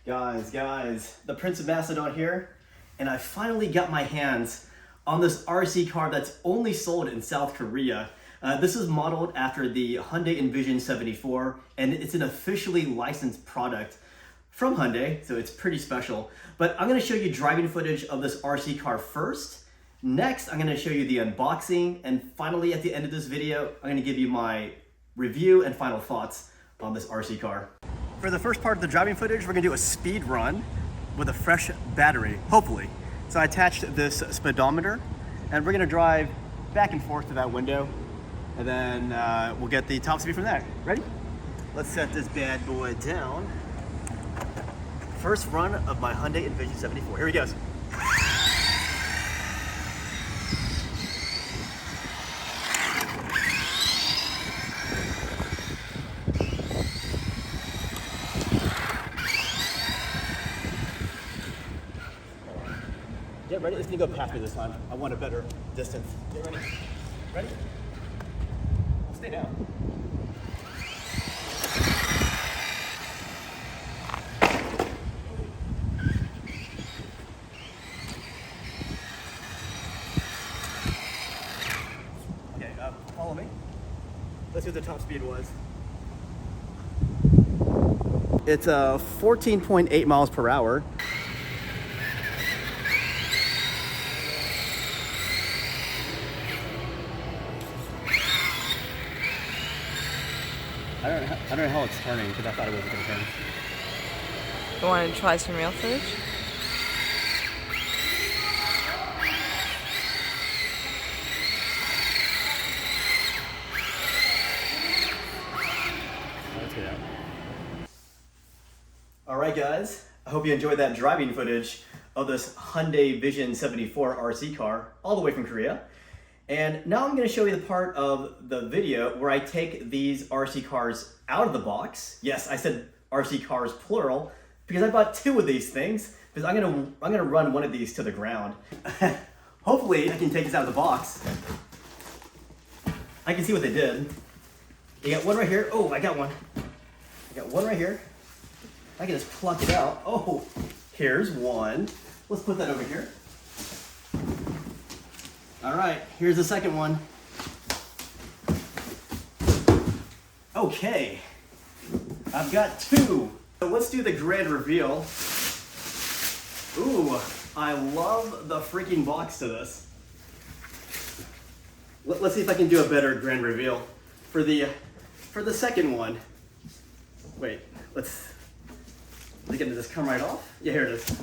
Guys, the Prince of Macedon here, and I finally got my hands on this RC car that's only sold in South Korea. This is modeled after the Hyundai N Vision 74, and it's an officially licensed product from Hyundai, so it's pretty special. But I'm gonna show you driving footage of this RC car first. Next, I'm gonna show you the unboxing, and finally at the end of this video, I'm gonna give you my review and final thoughts on this RC car. For the first part of the driving footage, we're gonna do a speed run with a fresh battery, hopefully. So I attached this speedometer, and we're gonna drive back and forth to that window, and then we'll get the top speed from there. Ready? Let's set this bad boy down. First run of my Hyundai N Vision 74. Here he goes. Get ready, it's gonna go past me this time. I want a better distance. Get ready. Ready? Stay down. Okay, follow me. Let's see what the top speed was. It's 14.8 miles per hour. I don't know how it's turning because I thought it wasn't going to turn. You want to try some real footage? Let's get out. Alright guys, I hope you enjoyed that driving footage of this Hyundai Vision 74 RC car all the way from Korea. And now I'm going to show you the part of the video where I take these RC cars out of the box. Yes, I said RC cars plural because I bought two of these things because I'm gonna run one of these to the ground. Hopefully I can take this out of the box. I can see what they did. You got one right here. Oh, I got one. I got one right here. I can just pluck it out. Oh, here's one. Let's put that over here. All right, here's the second one. Okay, I've got two. So let's do the grand reveal. Ooh, I love the freaking box to this. Let's see if I can do a better grand reveal for the second one. Wait, let's get into this. Come right off. Yeah, here it is.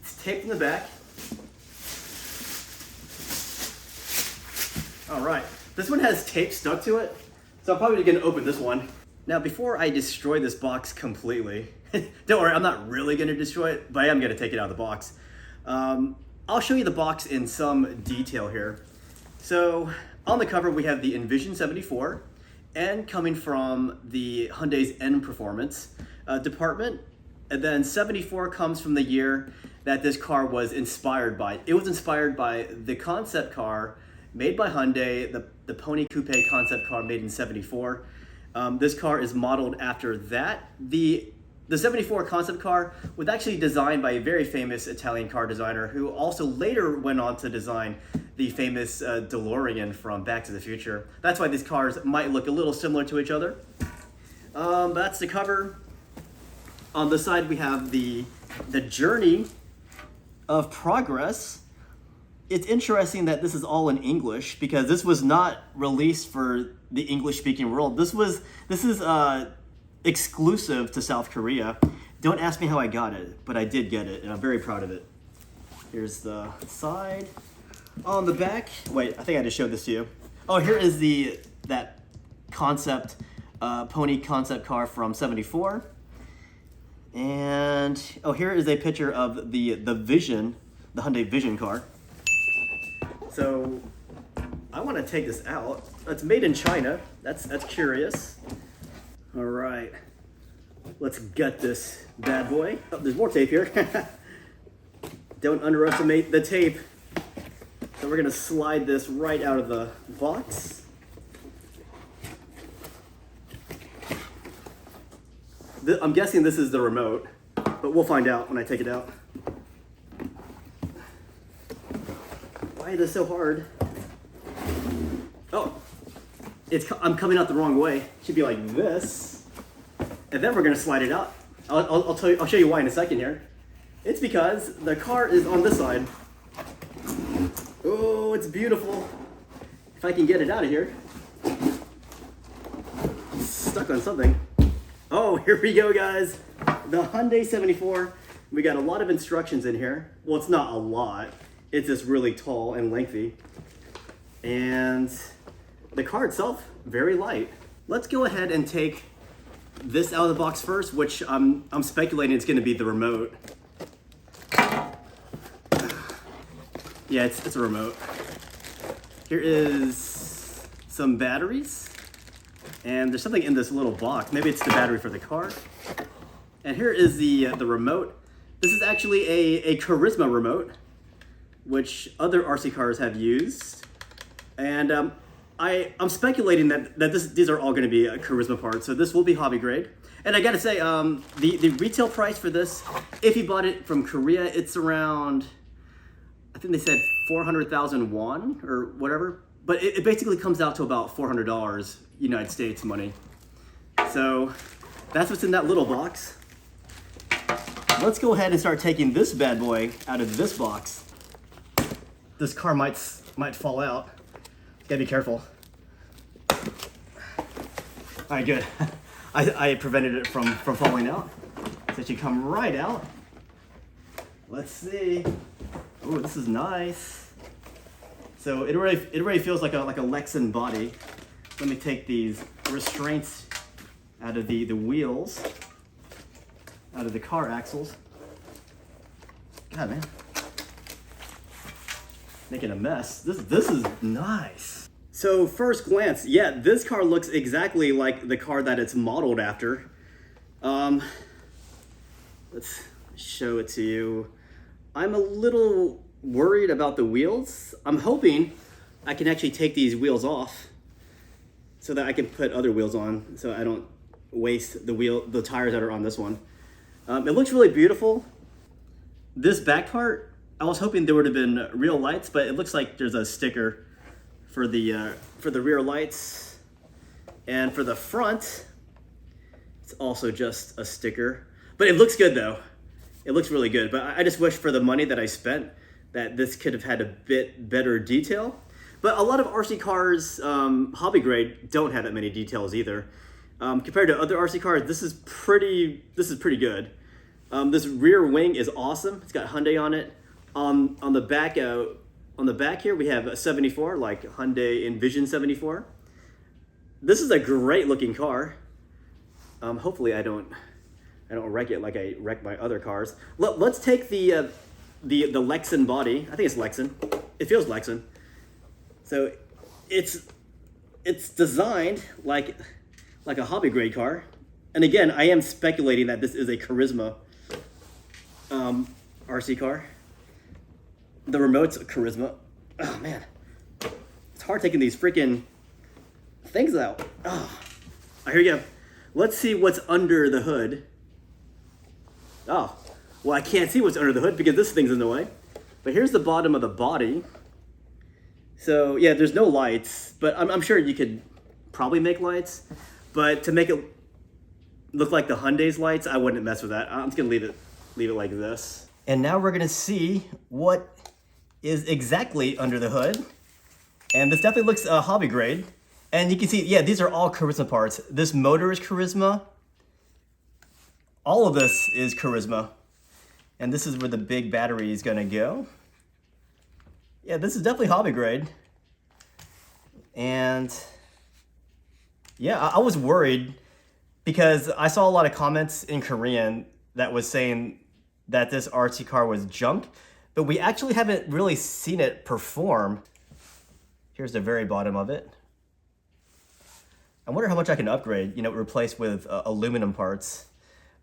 It's taped in the back. All right, this one has tape stuck to it, so I'm probably gonna open this one. Now, before I destroy this box completely, don't worry, I'm not really gonna destroy it, but I am gonna take it out of the box. I'll show you the box in some detail here. So, on the cover, we have the N Vision 74, and coming from the Hyundai's N Performance department, and then 74 comes from the year that this car was inspired by. It was inspired by the concept car made by Hyundai, the Pony Coupe concept car made in 74. This car is modeled after that. The 74 concept car was actually designed by a very famous Italian car designer who also later went on to design the famous DeLorean from Back to the Future. That's why these cars might look a little similar to each other. That's the cover. On the side we have the journey of progress. It's interesting that this is all in English because this was not released for the English-speaking world. This is exclusive to South Korea. Don't ask me how I got it, but I did get it, and I'm very proud of it. Here's the side. On the back, wait, I think I just showed this to you. Oh, here is that concept pony concept car from 74. And oh, here is a picture of the Vision, the Hyundai Vision car. So I want to take this out. It's made in China. That's curious. All right, let's gut this bad boy. Oh, there's more tape here. Don't underestimate the tape. So we're gonna slide this right out of the box. I'm guessing this is the remote. but we'll find out when I take it out. Why is this so hard? Oh, I'm coming out the wrong way. It should be like this. And then we're gonna slide it out. I'll show you why in a second here. It's because the car is on this side. Oh, it's beautiful. If I can get it out of here. It's stuck on something. Oh, here we go, guys. The Hyundai 74. We got a lot of instructions in here. Well, it's not a lot. It's just really tall and lengthy. And the car itself, very light. Let's go ahead and take this out of the box first, which I'm speculating it's gonna be the remote. Yeah, it's a remote. Here is some batteries, and there's something in this little box. Maybe it's the battery for the car. And here is the remote. This is actually a Carisma remote, which other RC cars have used. And I'm speculating that these are all going to be Carisma parts, so this will be hobby grade. And I gotta say, the retail price for this, if you bought it from Korea, it's around, I think they said 400,000 won or whatever, but it basically comes out to about $400 United States money. So that's what's in that little box. Let's go ahead and start taking this bad boy out of this box. This car might fall out. Gotta be careful. All right, good. I prevented it from falling out. So it should come right out. Let's see. Oh, this is nice. So it already feels like a Lexan body. Let me take these restraints out of the wheels, out of the car axles. God, man. Making a mess. This is nice. So first glance, yeah, this car looks exactly like the car that it's modeled after. Let's show it to you. I'm a little worried about the wheels. I'm hoping I can actually take these wheels off so that I can put other wheels on so I don't waste the tires that are on this one. It looks really beautiful. This back part, I was hoping there would have been real lights, but it looks like there's a sticker for the rear lights. And for the front, it's also just a sticker. But it looks good though. It looks really good, but I just wish for the money that I spent that this could have had a bit better detail. But a lot of RC cars, hobby grade, don't have that many details either. Compared to other RC cars, this is pretty good. This rear wing is awesome. It's got Hyundai on it. On the back here we have a 74, like Hyundai N Vision 74. This is a great looking car. Hopefully I don't wreck it like I wreck my other cars. Let's take the Lexan body. I think it's Lexan. It feels Lexan. So it's designed like a hobby grade car. And again, I am speculating that this is a Carisma RC car. The remote's a Carisma. Oh man, it's hard taking these freaking things out. Oh, here you go. Let's see what's under the hood. Oh, well, I can't see what's under the hood because this thing's in the way. But here's the bottom of the body. So yeah, there's no lights, but I'm sure you could probably make lights. But to make it look like the Hyundai's lights, I wouldn't mess with that. I'm just gonna leave it like this. And now we're gonna see what is exactly under the hood. And this definitely looks hobby grade. And you can see, yeah, these are all Carisma parts. This motor is Carisma. All of this is Carisma. And this is where the big battery is gonna go. Yeah, this is definitely hobby grade. And yeah, I was worried because I saw a lot of comments in Korean that was saying that this RC car was junk, but we actually haven't really seen it perform. Here's the very bottom of it. I wonder how much I can upgrade, replace with aluminum parts.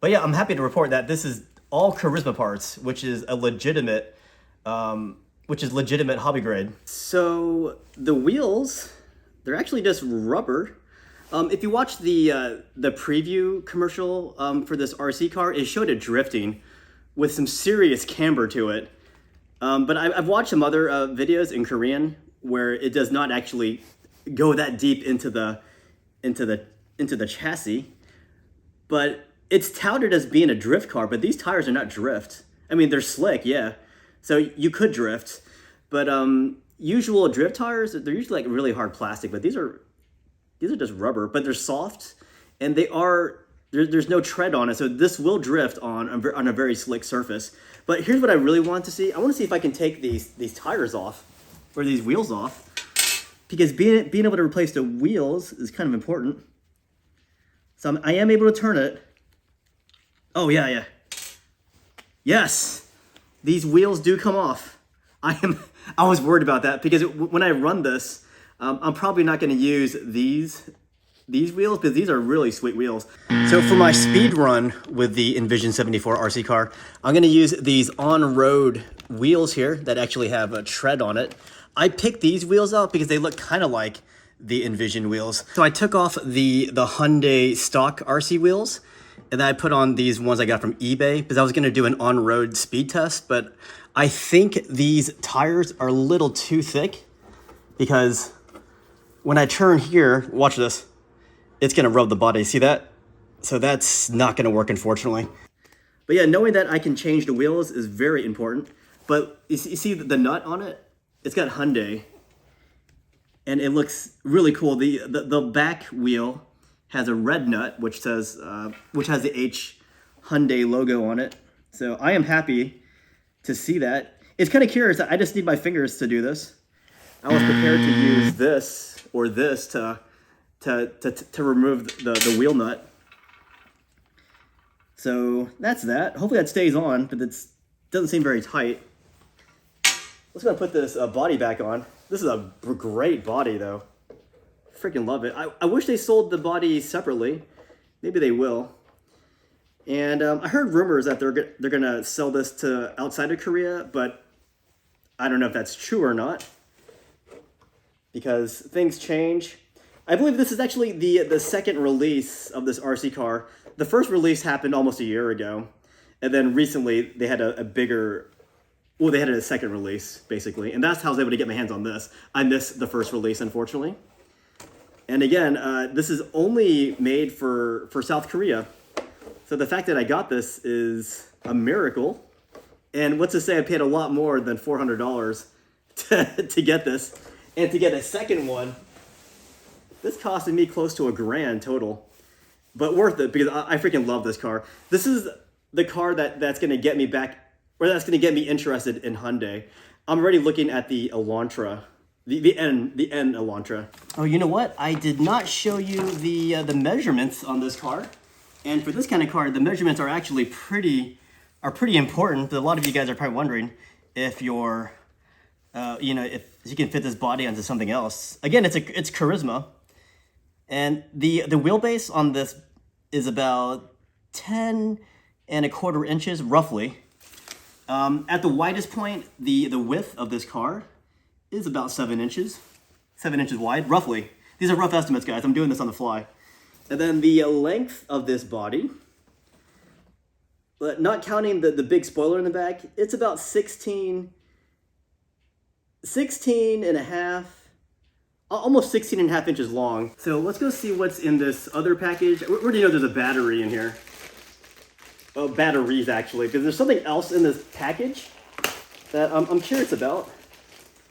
But yeah, I'm happy to report that this is all Carisma parts, which is a legitimate hobby grade. So the wheels, they're actually just rubber. If you watch the preview commercial for this RC car, it showed it drifting with some serious camber to it. But I've watched some other videos in Korean where it does not actually go that deep into the chassis. But it's touted as being a drift car, but these tires are not drift. I mean, they're slick, yeah. So you could drift, but usual drift tires, they're usually like really hard plastic, but these are just rubber, but they're soft, and there's no tread on it, so this will drift on a very slick surface. But here's what I really want to see. I want to see if I can take these tires off, or these wheels off, because being able to replace the wheels is kind of important. So I am able to turn it. Oh yeah. Yes, these wheels do come off. I was worried about that because when I run this, I'm probably not going to use these wheels because these are really sweet wheels. So for my speed run with the N Vision 74 RC car, I'm going to use these on-road wheels here that actually have a tread on it. I picked these wheels out because they look kind of like the N Vision wheels. So I took off the Hyundai stock RC wheels, and then I put on these ones I got from eBay because I was going to do an on-road speed test, but I think these tires are a little too thick because when I turn here, watch this, it's going to rub the body. See that? So that's not going to work, unfortunately. But yeah, knowing that I can change the wheels is very important. But you see the nut on it? It's got Hyundai, and it looks really cool. The back wheel has a red nut, which has the H Hyundai logo on it. So I am happy to see that. It's kind of curious. I just need my fingers to do this. I was prepared to use this or this to remove the wheel nut. So that's that. Hopefully that stays on, but it doesn't seem very tight. Let's go put this body back on. This is a great body though. Freaking love it. I wish they sold the body separately. Maybe they will. And I heard rumors that they're gonna sell this to outside of Korea, but I don't know if that's true or not because things change. I believe this is actually the second release of this RC car. The first release happened almost a year ago, and then recently they had they had a second release basically, and that's how I was able to get my hands on this. I missed the first release, unfortunately. And again, this is only made for South Korea. So the fact that I got this is a miracle. And what's to say I paid a lot more than $400 to get this. And to get a second one, this costed me close to $1,000 total. But worth it because I freaking love this car. This is the car that's going to get me back, or that's going to get me interested in Hyundai. I'm already looking at the Elantra. The N Elantra. Oh, you know what? I did not show you the measurements on this car. And for this kind of car, the measurements are actually pretty important. A lot of you guys are probably wondering if you're, if you can fit this body onto something else. Again, it's Carisma, and the wheelbase on this is about 10.25 inches, roughly. At the widest point, the width of this car is about 7 inches wide, roughly. These are rough estimates, guys. I'm doing this on the fly. And then the length of this body, but not counting the big spoiler in the back, it's about 16 and a half, almost 16 and a half inches long. So let's go see what's in this other package. Where do you know there's a battery in here? Oh, batteries actually, because there's something else in this package that I'm curious about.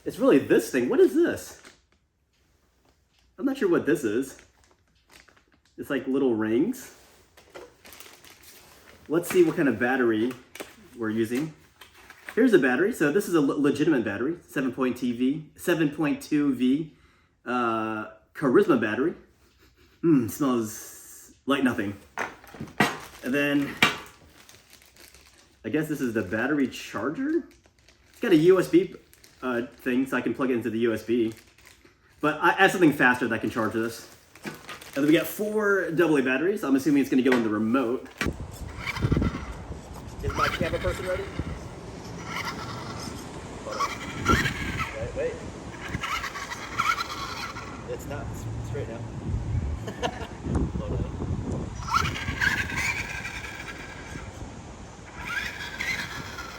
It's really this thing. What is this? I'm not sure what this is. It's like little rings. Let's see what kind of battery we're using. Here's a battery. So this is a legitimate battery, 7.2V Carisma battery. Smells like nothing. And then I guess this is the battery charger. It's got a USB thing, so I can plug it into the USB. But I add something faster that can charge this. And then we got 4 AA batteries. I'm assuming it's going to go in the remote. Is my camera person ready? Hold on. Wait. It's not straight now.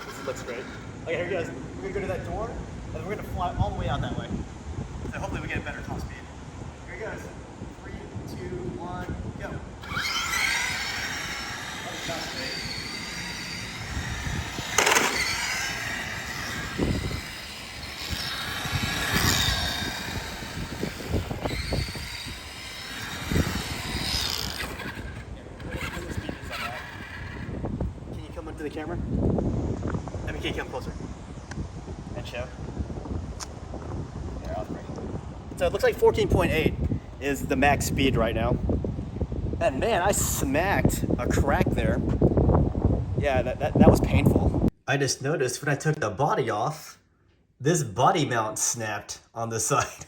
This looks great. Okay, here goes. We're gonna go to that door, and we're gonna fly all the way out that way. So hopefully we get a better top speed. Here goes. 3, 2, 1, go. That was top speed. Can you come up to the camera? I mean, can you come closer? And show. Yeah, that was great. So it looks like 14.8 is the max speed right now. And man, I smacked a crack there. Yeah, that was painful. I just noticed when I took the body off, this body mount snapped on the side.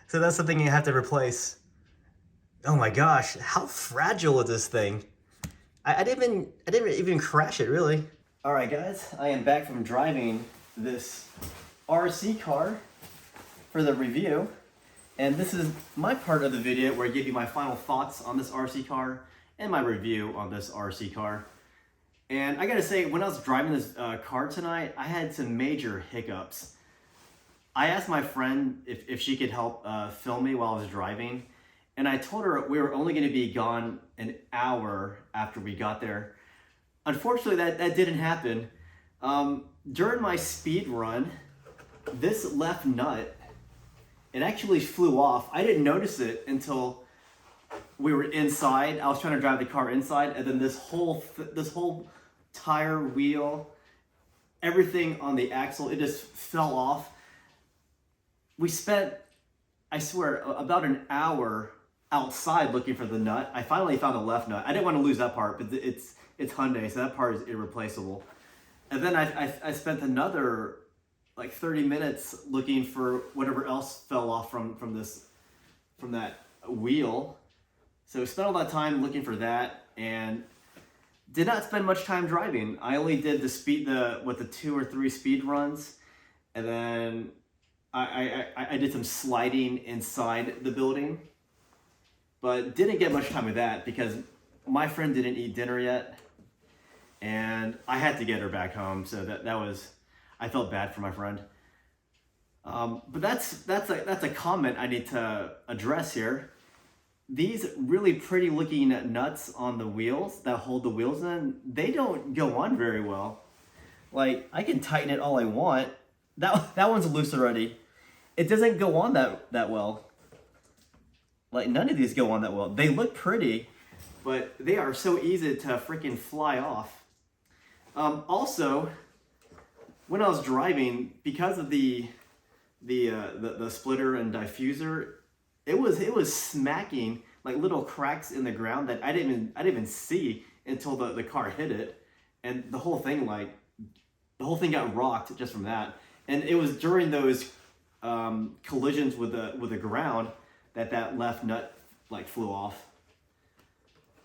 So that's something you have to replace. Oh my gosh, how fragile is this thing? I didn't even crash it, really. All right, guys, I am back from driving this RC car for the review. And this is my part of the video where I give you my final thoughts on this RC car and my review on this RC car. And I gotta say, when I was driving this car tonight, I had some major hiccups. I asked my friend if she could help film me while I was driving. And I told her we were only gonna be gone an hour after we got there. Unfortunately, that didn't happen. During my speed run, this left nut, it actually flew off. I didn't notice it until we were inside. I was trying to drive the car inside, and then this whole tire, wheel, everything on the axle, it just fell off. We spent, I swear, about an hour outside looking for the nut. I finally found the left nut. I didn't want to lose that part, but it's Hyundai, so that part is irreplaceable. And then I spent another like 30 minutes looking for whatever else fell off from that wheel. So spent all that time looking for that and did not spend much time driving. I only did the 2 or 3 speed runs, and then I did some sliding inside the building, but didn't get much time with that because my friend didn't eat dinner yet, and I had to get her back home. So that was, I felt bad for my friend. But that's a comment I need to address here. These really pretty looking nuts on the wheels that hold the wheels in, they don't go on very well. Like, I can tighten it all I want. That one's loose already. It doesn't go on that well. Like, none of these go on that well. They look pretty, but they are so easy to freaking fly off. Also, when I was driving, because of the splitter and diffuser, it was smacking like little cracks in the ground that I didn't even see until the car hit it, and the whole thing got rocked just from that. And it was during those collisions with the ground that left nut like flew off.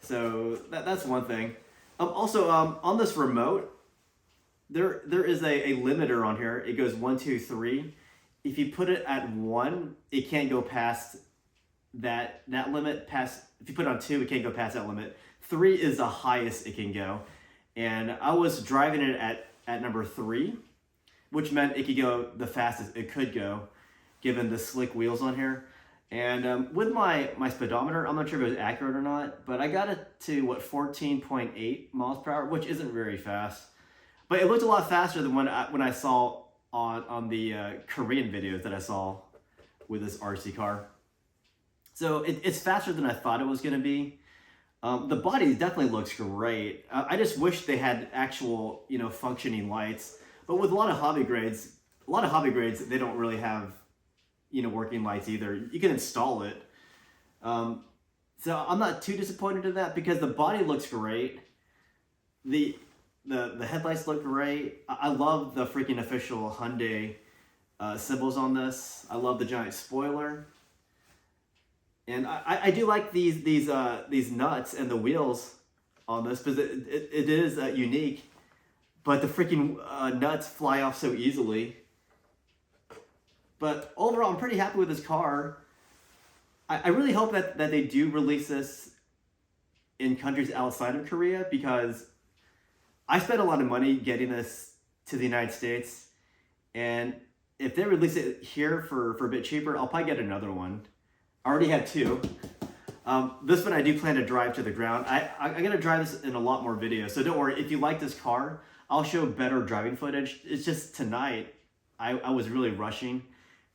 So that's one thing. Also, on this remote, there is a limiter on here. It goes 1, 2, 3. If you put it at 1, it can't go past that limit. If you put it on 2, it can't go past that limit. 3 is the highest it can go. And I was driving it at number 3, which meant it could go the fastest it could go, given the slick wheels on here. And with my speedometer, I'm not sure if it was accurate or not, but I got it to 14.8 miles per hour, which isn't very fast. But it looked a lot faster than when I saw on the Korean videos that I saw with this RC car. So it's faster than I thought it was going to be. The body definitely looks great. I just wish they had actual, functioning lights. But with a lot of hobby grades, they don't really have, working lights either. You can install it. So I'm not too disappointed in that because the body looks great. The headlights look great. I love the freaking official Hyundai symbols on this. I love the giant spoiler. And I do like these nuts and the wheels on this because it is unique, but the freaking nuts fly off so easily. But overall, I'm pretty happy with this car. I really hope that they do release this in countries outside of Korea, because I spent a lot of money getting this to the United States, and if they release it here for a bit cheaper, I'll probably get another one. I already had two. This one I do plan to drive to the ground. I'm gonna drive this in a lot more videos, so don't worry. If you like this car, I'll show better driving footage. It's just tonight, I was really rushing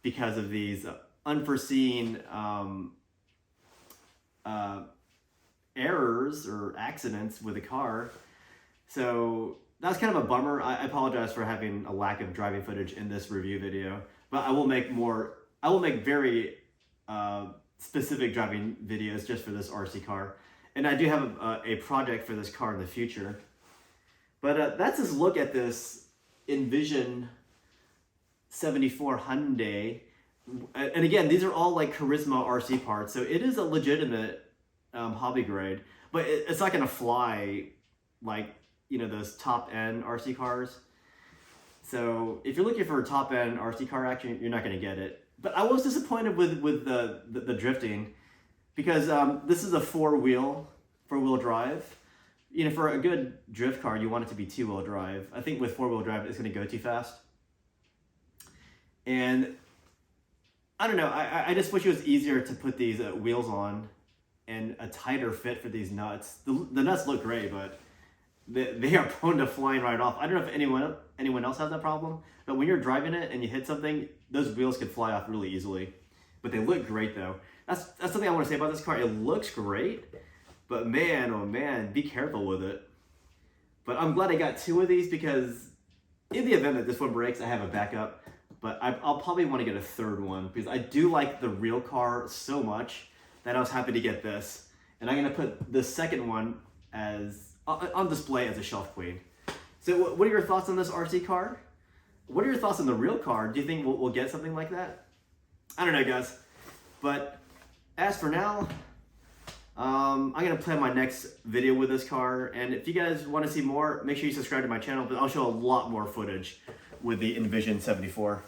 because of these unforeseen errors or accidents with the car. So that's kind of a bummer. I apologize for having a lack of driving footage in this review video, but I will make very specific driving videos just for this RC car. And I do have a project for this car in the future. But that's just look at this N Vision 74 Hyundai. And again, these are all like Carisma RC parts, so it is a legitimate hobby grade, but it's not gonna fly like, you know, those top end RC cars. So if you're looking for a top end RC car action, you're not gonna get it. But I was disappointed with the drifting, because this is a four-wheel drive. You know, for a good drift car, you want it to be two-wheel drive. I think with four-wheel drive, it's gonna go too fast. And I don't know, I just wish it was easier to put these wheels on and a tighter fit for these nuts. The nuts look great, but they are prone to flying right off. I don't know if anyone else has that problem, but when you're driving it and you hit something, those wheels could fly off really easily. But they look great though. That's something I want to say about this car. It looks great, but man, oh man, be careful with it. But I'm glad I got two of these, because in the event that this one breaks, I have a backup. But I'll probably want to get a third one, because I do like the real car so much that I was happy to get this. And I'm gonna put the second one as on display as a shelf queen. So what are your thoughts on this RC car? What are your thoughts on the real car? Do you think we'll get something like that? I don't know, guys. But as for now, I'm gonna plan my next video with this car. And if you guys want to see more, make sure you subscribe to my channel, but I'll show a lot more footage with the N Vision 74.